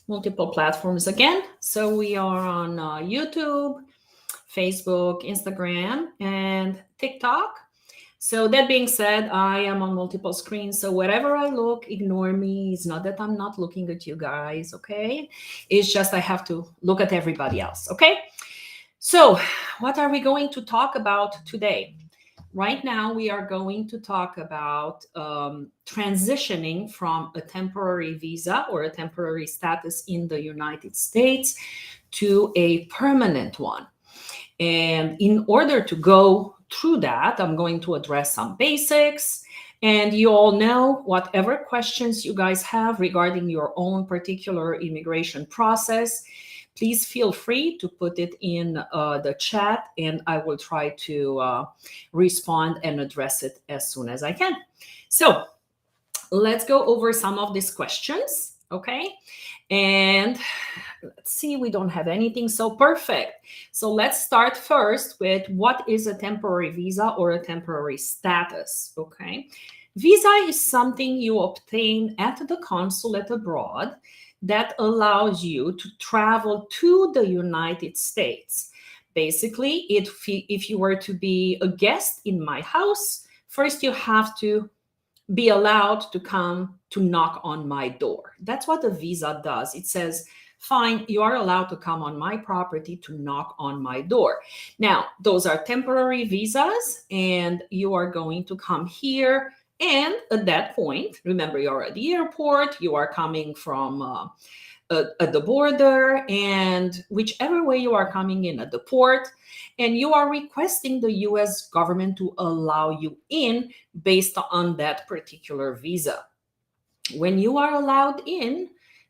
multiple platforms again. So we are on YouTube, Facebook, Instagram, and TikTok. So that being said, I am on multiple screens. So wherever I look, ignore me. It's not that I'm not looking at you guys, okay? It's just I have to look at everybody else, okay? So what are we going to talk about today? Right now, we are going to talk about transitioning from a temporary visa or a temporary status in the United States to a permanent one. And in order to go through that, I'm going to address some basics. And you all know whatever questions you guys have regarding your own particular immigration process, please feel free to put it in the chat, and I will try to respond and address it as soon as I can. So let's go over some of these questions, okay? And let's see, we don't have anything so perfect. So let's start first with what is a temporary visa or a temporary status, okay? Visa is something you obtain at the consulate abroad that allows you to travel to the United States. Basically, if you were to be a guest in my house, first you have to be allowed to come to knock on my door. That's what a visa does. It says, fine, you are allowed to come on my property to knock on my door. Now, those are temporary visas, and you are going to come here. And at that point, remember, you're at the airport, you are coming from at the border, and whichever way you are coming in at the port, and you are requesting the US government to allow you in based on that particular visa. When you are allowed in,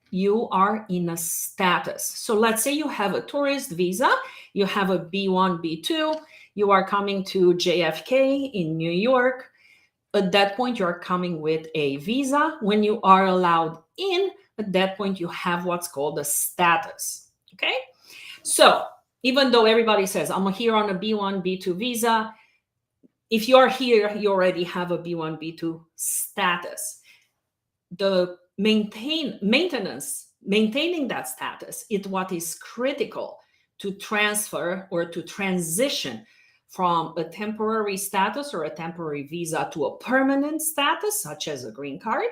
you are in a status. So let's say you have a tourist visa, you have a B1, B2, you are coming to JFK in New York. At that point, you're coming with a visa. When you are allowed in, at that point, you have what's called a status, okay? So even though everybody says, I'm here on a B1, B2 visa, if you're here, you already have a B1, B2 status. The maintaining that status is what is critical to transfer or to transition from a temporary status or a temporary visa to a permanent status, such as a green card,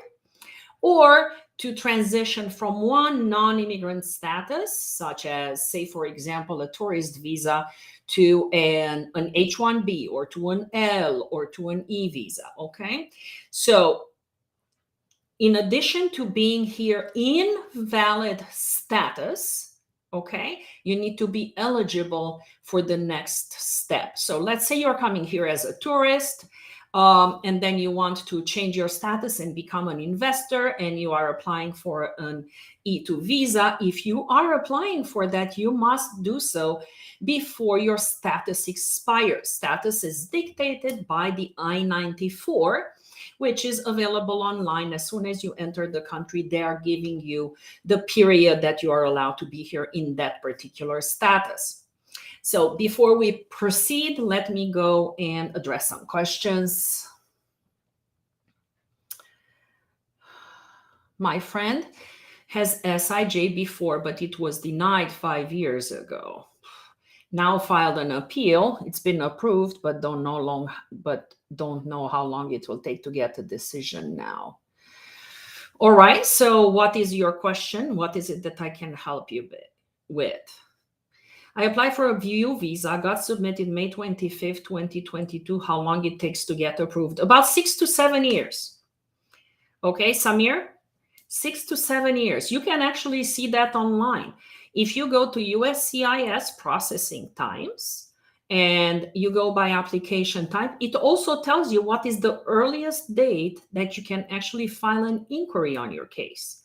or to transition from one non-immigrant status, such as, say, for example, a tourist visa, to an H-1B or to an L or to an E visa, okay? So in addition to being here in valid status, okay, you need to be eligible for the next step. So let's say you're coming here as a tourist, and then you want to change your status and become an investor, and you are applying for an E2 visa. If you are applying for that, you must do so before your status expires. Status is dictated by the I-94, which is available online. As soon as you enter the country, they are giving you the period that you are allowed to be here in that particular status. So before we proceed, let me go and address some questions. My friend has SIJ before, but it was denied 5 years ago. Now filed an appeal. It's been approved, but don't know how long it will take to get a decision now. All right, so what is your question? What is it that I can help you with? I applied for a VU visa, got submitted May 25th, 2022. How long it takes to get approved? About 6 to 7 years. Okay, Samir? 6 to 7 years. You can actually see that online. If you go to USCIS processing times and you go by application type, it also tells you what is the earliest date that you can actually file an inquiry on your case.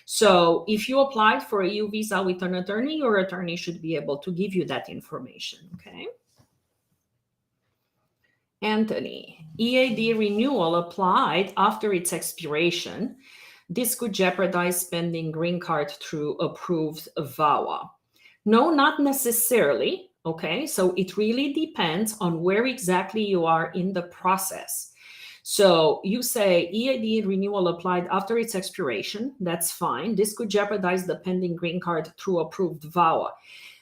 So if you applied for a EU visa with an attorney, your attorney should be able to give you that information, okay? Anthony, EAD renewal applied after its expiration. This could jeopardize spending green card through approved VAWA. No, not necessarily, okay? So it really depends on where exactly you are in the process. So you say EAD renewal applied after its expiration. That's fine. This could jeopardize the pending green card through approved VAWA.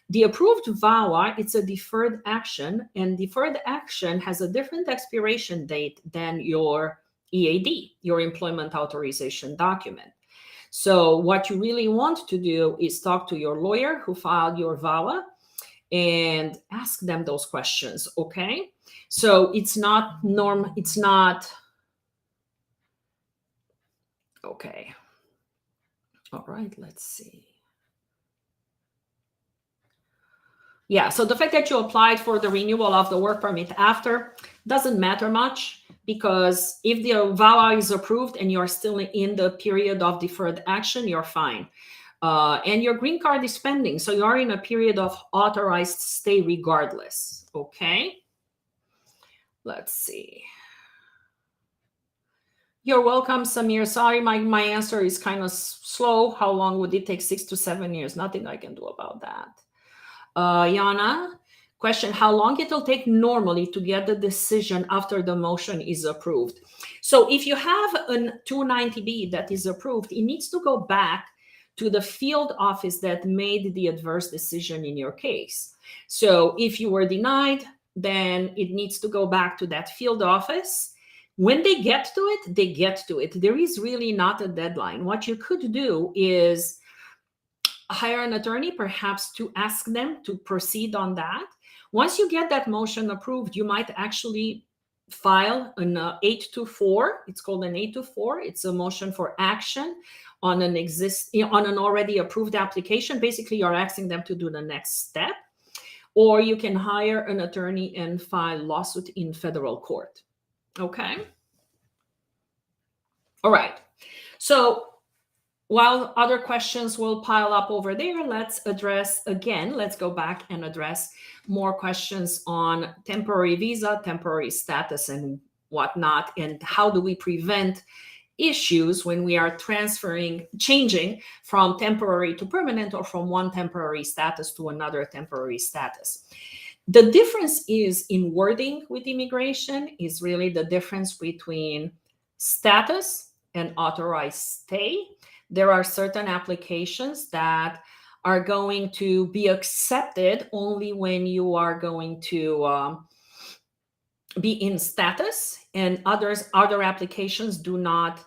The approved VAWA, it's a deferred action, and deferred action has a different expiration date than your EAD, your employment authorization document. So what you really want to do is talk to your lawyer who filed your VAWA and ask them those questions, okay? So it's not okay. All right, let's see. Yeah, so the fact that you applied for the renewal of the work permit after doesn't matter much, because if the VAWA is approved and you're still in the period of deferred action, you're fine. And your green card is pending, so you are in a period of authorized stay regardless, okay? Let's see. You're welcome, Samir. Sorry, my answer is kind of slow. How long would it take? 6 to 7 years. Nothing I can do about that. Yana, question, how long it'll take normally to get the decision after the motion is approved? So if you have a 290B that is approved, it needs to go back to the field office that made the adverse decision in your case. So if you were denied, then it needs to go back to that field office. When they get to it, they get to it. There is really not a deadline. What you could do is hire an attorney, perhaps, to ask them to proceed on that. Once you get that motion approved, you might actually file an 824. It's called an 824. It's a motion for action on an already approved application. Basically, you're asking them to do the next step. Or you can hire an attorney and file lawsuit in federal court. Okay. All right. So while other questions will pile up over there, let's go back and address more questions on temporary visa, temporary status, and whatnot, and how do we prevent issues when we are changing from temporary to permanent, or from one temporary status to another temporary status. The difference is in wording with immigration is really the difference between status and authorized stay. There are certain applications that are going to be accepted only when you are going to be in status, and other applications do not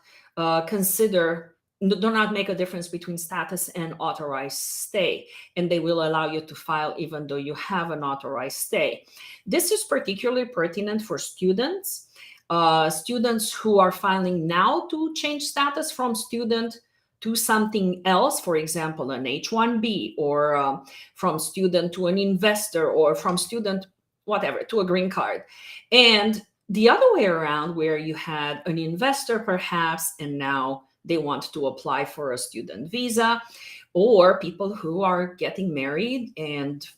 make a difference between status and authorized stay, and they will allow you to file even though you have an authorized stay. This is particularly pertinent for students who are filing now to change status from student to something else, for example, an H-1B, or from student to an investor, or from student, whatever, to a green card. And the other way around, where you had an investor perhaps, and now they want to apply for a student visa, or people who are getting married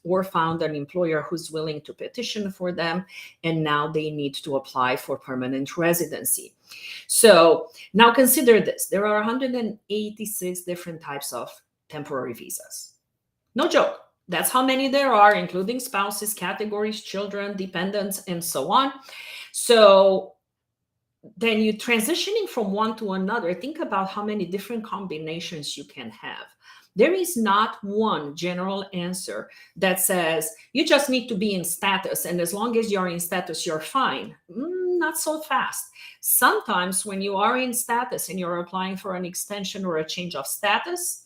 or found an employer who's willing to petition for them, and now they need to apply for permanent residency. So now consider this. There are 186 different types of temporary visas. No joke. That's how many there are, including spouses, categories, children, dependents, and so on. So then you transitioning from one to another, think about how many different combinations you can have. There is not one general answer that says you just need to be in status, and as long as you're in status, you're fine. Not so fast. Sometimes when you are in status and you're applying for an extension or a change of status,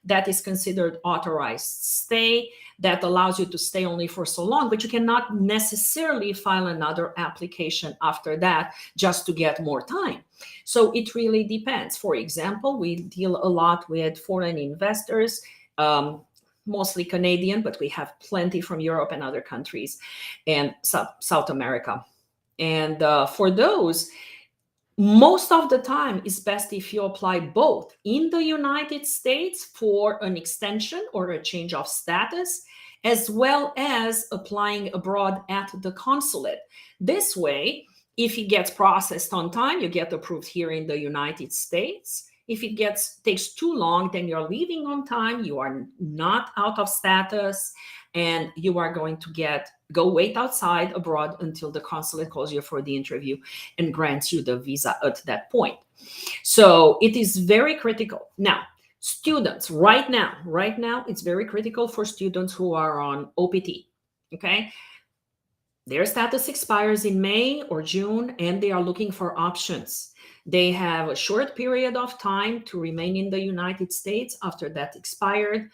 that is considered authorized stay. That allows you to stay only for so long, but you cannot necessarily file another application after that just to get more time. So it really depends. For example, we deal a lot with foreign investors, mostly Canadian, but we have plenty from Europe and other countries, and South America. And for those, most of the time it's best if you apply both in the United States for an extension or a change of status, as well as applying abroad at the consulate. This way, if it gets processed on time, you get approved here in the United States, If it takes too long, then you're leaving on time, you are not out of status, and you are going to go wait outside abroad until the consulate calls you for the interview and grants you the visa at that point. So it is very critical. Now, students, right now, it's very critical for students who are on OPT, okay? Their status expires in May or June, and they are looking for options. They have a short period of time to remain in the United States after that expired.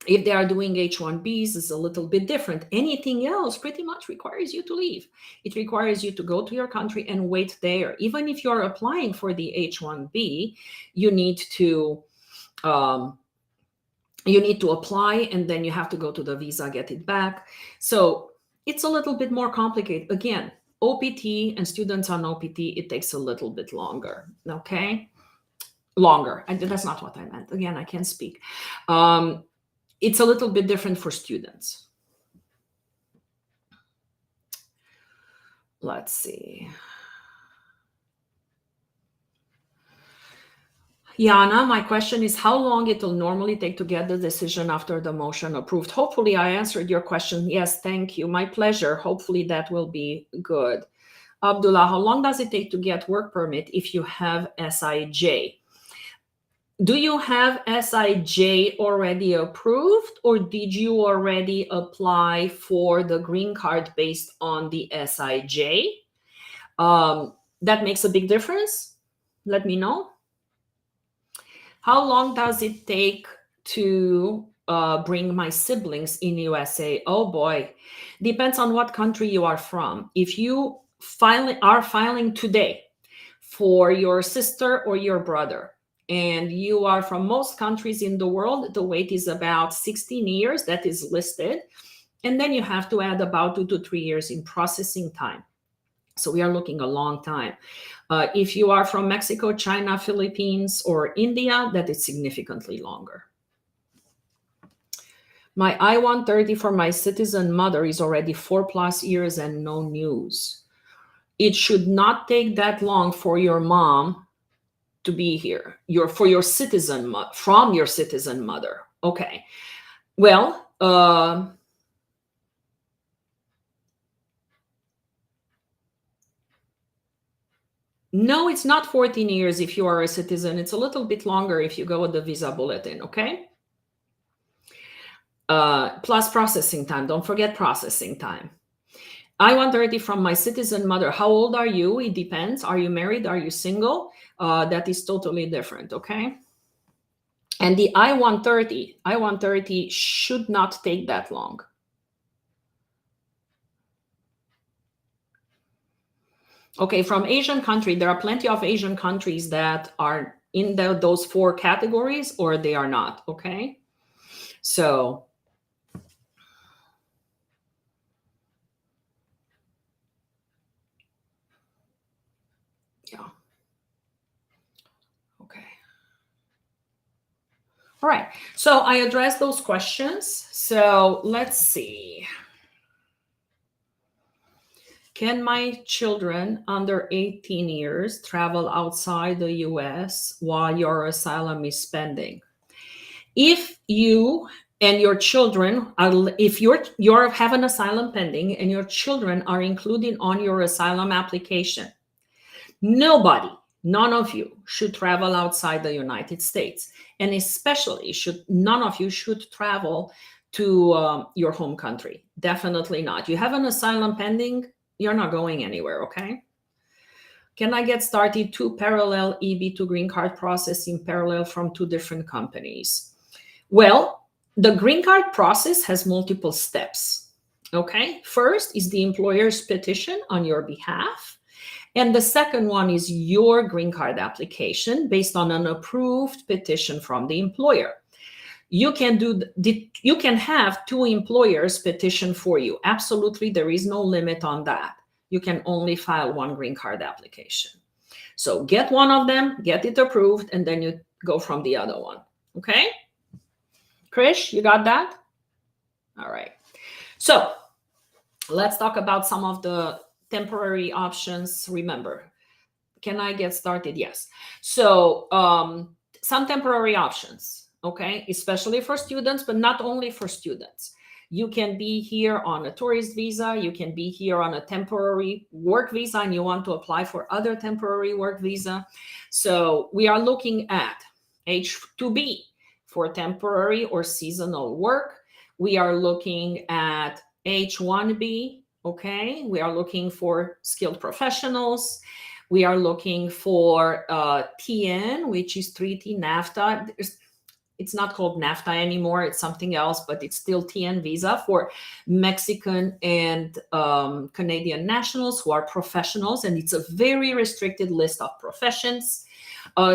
If they are doing H-1Bs, it's a little bit different. Anything else pretty much requires you to leave. It requires you to go to your country and wait there. Even if you're applying for the H-1B, you need to apply, and then you have to go to the visa, get it back. So it's a little bit more complicated. Again, OPT and students on OPT, it takes a little bit longer, okay? Longer. That's not what I meant. Again, I can't speak. It's a little bit different for students. Let's see. Yana, my question is how long it will normally take to get the decision after the motion approved? Hopefully I answered your question. Yes, thank you. My pleasure. Hopefully that will be good. Abdullah, how long does it take to get work permit if you have SIJ? Do you have SIJ already approved, or did you already apply for the green card based on the SIJ? That makes a big difference. Let me know. How long does it take to bring my siblings in USA? Oh boy, depends on what country you are from. If you are filing today for your sister or your brother, and you are from most countries in the world, the wait is about 16 years, that is listed. And then you have to add about 2 to 3 years in processing time. So we are looking a long time. If you are from Mexico, China, Philippines, or India, that is significantly longer. My I-130 for my citizen mother is already 4+ years and no news. It should not take that long for your mom to be here. From your citizen mother. Okay. Well, no, it's not 14 years if you are a citizen. It's a little bit longer if you go with the visa bulletin, okay? Plus processing time. Don't forget processing time. I-130 from my citizen mother. How old are you? It depends. Are you married? Are you single? That is totally different, okay? And the I-130 should not take that long. Okay, from Asian country, there are plenty of Asian countries that are in those 4 categories, or they are not, okay? So, yeah. Okay. All right, so I addressed those questions. So let's see. Can my children under 18 years travel outside the US while your asylum is pending? If you and your children if you have an asylum pending and your children are included on your asylum application, none of you should travel outside the United States, and especially none of you should travel to your home country. Definitely not. You have an asylum pending, you're not going anywhere, okay? Can I get started 2 parallel EB2 green card process in parallel from 2 different companies? Well, the green card process has multiple steps, okay? First is the employer's petition on your behalf. And the second one is your green card application based on an approved petition from the employer. You can have 2 employers petition for you. Absolutely, there is no limit on that. You can only file 1 green card application. So get one of them, get it approved, and then you go from the other one, okay? Krish, you got that? All right. So let's talk about some of the temporary options. Remember, Can I get started? Yes. So some temporary options, okay, especially for students, but not only for students. You can be here on a tourist visa. You can be here on a temporary work visa, and you want to apply for other temporary work visa. So we are looking at H-2B for temporary or seasonal work. We are looking at H-1B, okay? We are looking for skilled professionals. We are looking for TN, which is treaty NAFTA. It's not called NAFTA anymore. It's something else, but it's still TN visa for Mexican and Canadian nationals who are professionals. And it's a very restricted list of professions.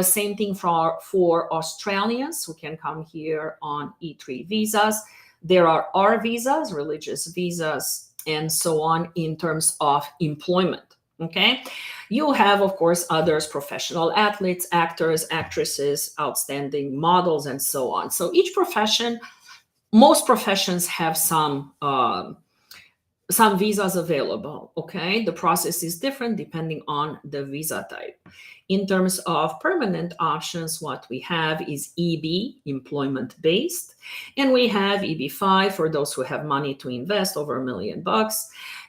Same thing for Australians who can come here on E3 visas. There are R visas, religious visas, and so on in terms of employment. Okay, you have, of course, others, professional athletes, actors, actresses, outstanding models, and so on. So each profession, most professions have some visas available, okay? The process is different depending on the visa type. In terms of permanent options, what we have is EB, employment-based, and we have EB-5 for those who have money to invest over $1 million.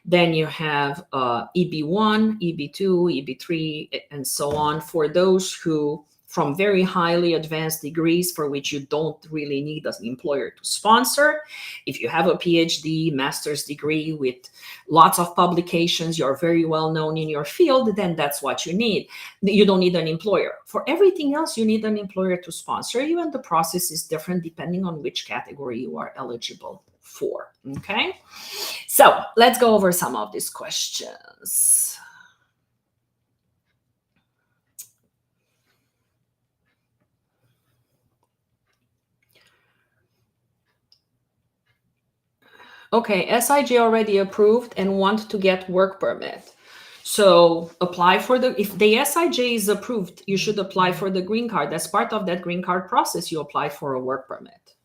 Then you have EB-1, EB-2, EB-3, and so on for those who, from very highly advanced degrees for which you don't really need an employer to sponsor. If you have a PhD, master's degree with lots of publications, you're very well known in your field, then that's what you need. You don't need an employer. For everything else, you need an employer to sponsor you, and the process is different depending on which category you are eligible for, okay? So let's go over some of these questions. Okay, SIJ already approved and want to get work permit. So apply for if the SIJ is approved, you should apply for the green card. As part of that green card process, you apply for a work permit.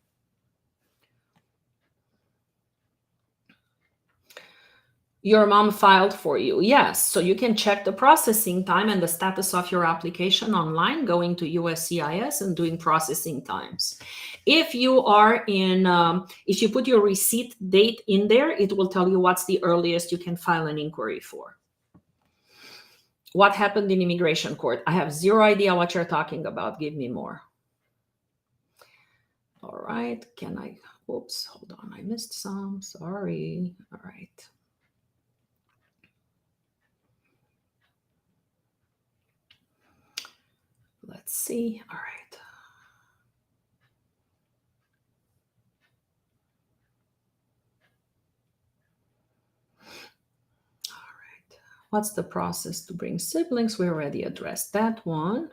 Your mom filed for you. Yes, so you can check the processing time and the status of your application online, going to USCIS and doing processing times. If you are in, if you put your receipt date in there, it will tell you what's the earliest you can file an inquiry for. What happened in immigration court? I have zero idea what you're talking about. Give me more. All right, can I, oops, hold on, I missed some, sorry. All right. Let's see. All right. All right. What's the process to bring siblings? We already addressed that one.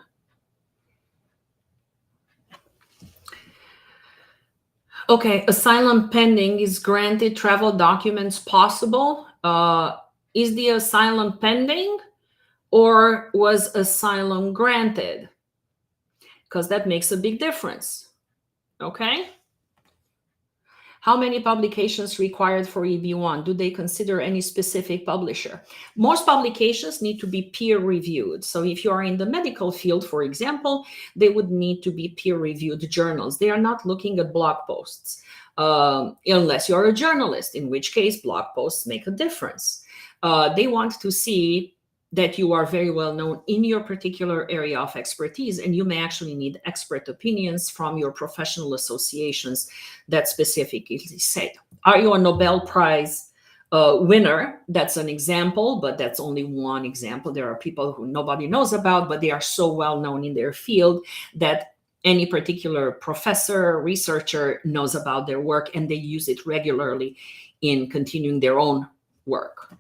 Okay, asylum pending. Is granted travel documents possible? Is the asylum pending or was asylum granted? Because that makes a big difference. Okay. How many publications required for EB1? Do they consider any specific publisher? Most publications need to be peer reviewed. So if you are in the medical field, for example, they would need to be peer reviewed journals. They are not looking at blog posts unless you're a journalist, in which case blog posts make a difference. They want to see that you are very well known in your particular area of expertise, and you may actually need expert opinions from your professional associations that specifically say, are you a Nobel Prize winner? That's an example, but that's only one example. There are people who nobody knows about, but they are so well known in their field that any particular professor, researcher knows about their work, and they use it regularly in continuing their own work.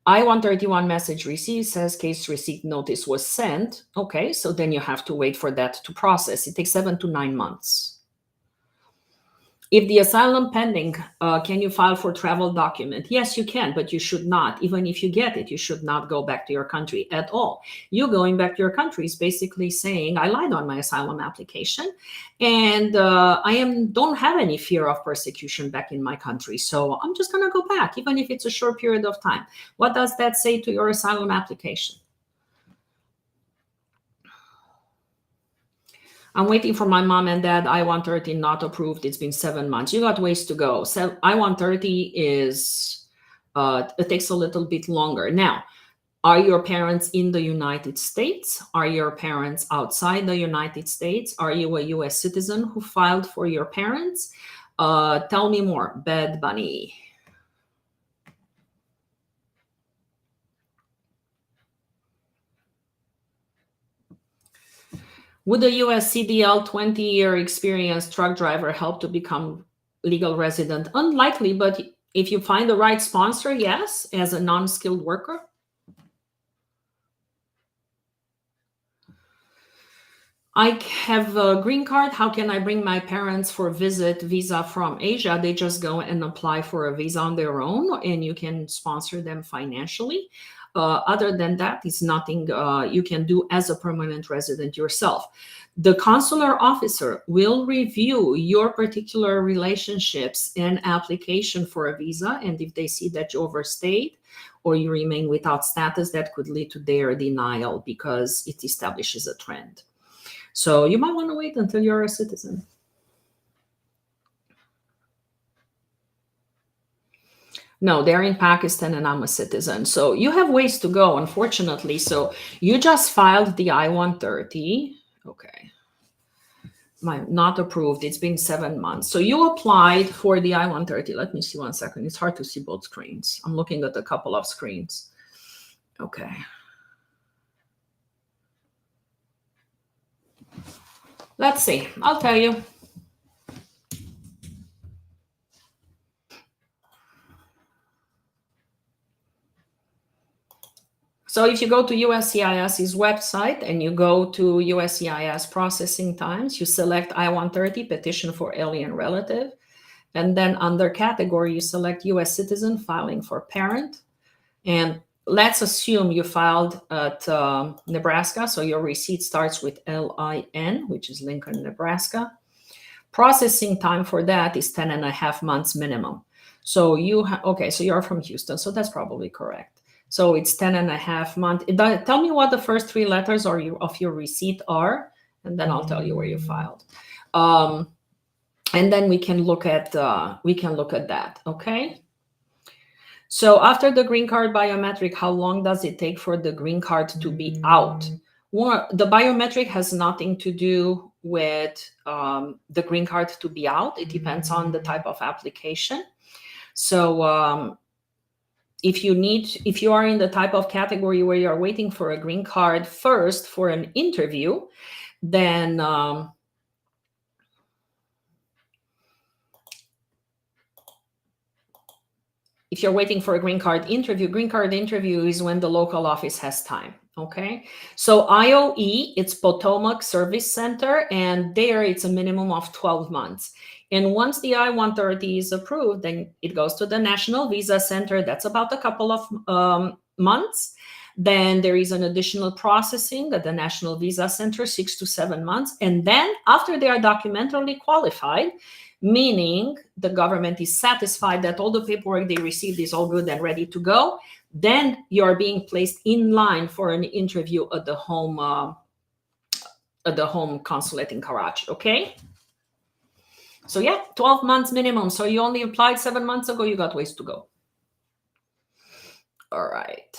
I-131 message received, says case receipt notice was sent. Okay, so then you have to wait for that to process. It takes 7 to 9 months. If the asylum pending, can you file for travel document? Yes, you can, but you should not. Even if you get it, you should not go back to your country at all. You going back to your country is basically saying, I lied on my asylum application, and I don't have any fear of persecution back in my country, so I'm just going to go back, even if it's a short period of time. What does that say to your asylum application? I'm waiting for my mom and dad. I-130 not approved. It's been 7 months. You got ways to go. So I-130 is, it takes a little bit longer. Now, are your parents in the United States? Are your parents outside the United States? Are you a US citizen who filed for your parents? Tell me more, Bad Bunny. Would a US CDL 20-year experienced truck driver help to become legal resident? Unlikely, but if you find the right sponsor, yes, as a non-skilled worker. I have a green card. How can I bring my parents for visa from Asia? They just go and apply for a visa on their own, and you can sponsor them financially. Other than that, it's nothing you can do as a permanent resident yourself. The consular officer will review your particular relationships and application for a visa, and if they see that you overstayed or you remain without status, that could lead to their denial because it establishes a trend. So you might want to wait until you're a citizen. No, they're in Pakistan and I'm a citizen. So you have ways to go, unfortunately. So you just filed the I-130. Okay. Not approved. It's been 7 months. So you applied for the I-130. Let me see 1 second. It's hard to see both screens. I'm looking at a couple of screens. Okay. Let's see. I'll tell you. So if you go to USCIS's website and you go to USCIS processing times, you select I-130, petition for alien relative, and then under category, you select US citizen filing for parent. And let's assume you filed at Nebraska, so your receipt starts with LIN, which is Lincoln, Nebraska. Processing time for that is 10.5 months minimum. So okay, so you're from Houston, so that's probably correct. So it's 10.5 months. Tell me what the first 3 letters of your receipt are, and then I'll tell you where you filed. And then we can look at that. Okay. So after the green card biometric, how long does it take for the green card to be out? The biometric has nothing to do with the green card to be out. It depends on the type of application. So if you are in the type of category where you're waiting for a green card first for an interview, then if you're waiting for a green card interview is when the local office has time. Okay, so IOE, it's Potomac Service Center, and there it's a minimum of 12 months. And once the I-130 is approved, then it goes to the National Visa Center. That's about a couple of months. Then there is an additional processing at the National Visa Center, 6 to 7 months. And then after they are documentarily qualified, meaning the government is satisfied that all the paperwork they received is all good and ready to go, then you are being placed in line for an interview at the home consulate in Karachi. Okay. So yeah, 12 months minimum. So you only applied 7 months ago, you got ways to go. All right.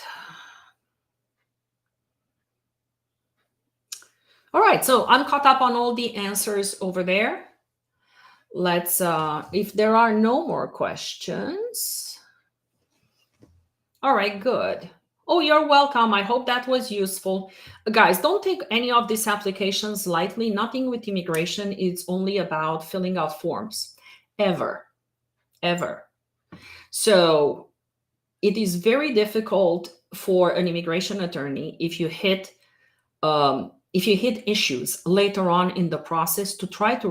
All right, so I'm caught up on all the answers over there. Let's, if there are no more questions. All right, good. Oh, you're welcome. I hope that was useful. Guys, don't take any of these applications lightly. Nothing with immigration. It's only about filling out forms. Ever. So it is very difficult for an immigration attorney if you hit issues later on in the process to try to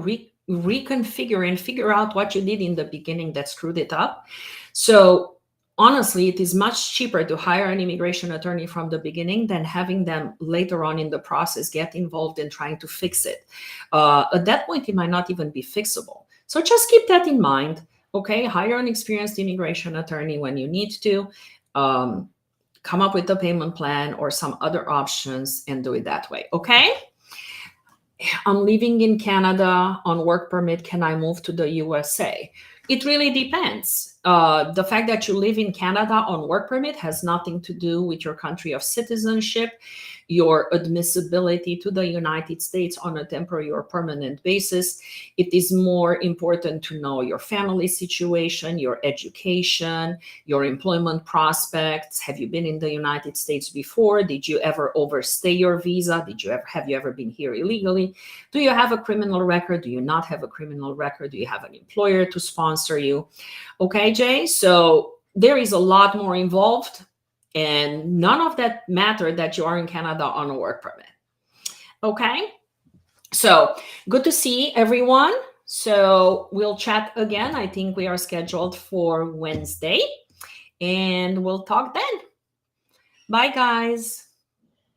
reconfigure and figure out what you did in the beginning that screwed it up. So honestly, it is much cheaper to hire an immigration attorney from the beginning than having them later on in the process get involved in trying to fix it. At that point, it might not even be fixable. So just keep that in mind. Okay, hire an experienced immigration attorney when you need to. Come up with a payment plan or some other options and do it that way. Okay. I'm living in Canada on work permit. Can I move to the USA? It really depends. The fact that you live in Canada on work permit has nothing to do with your country of citizenship, your admissibility to the United States on a temporary or permanent basis. It is more important to know your family situation, your education, your employment prospects. Have you been in the United States before? Did you ever overstay your visa? Have you ever been here illegally? Do you have a criminal record? Do you not have a criminal record? Do you have an employer to sponsor you? Okay, Jay. So there is a lot more involved, and none of that mattered that you are in Canada on a work permit. Okay. So good to see everyone. So we'll chat again. I think we are scheduled for Wednesday, and we'll talk then. Bye, guys.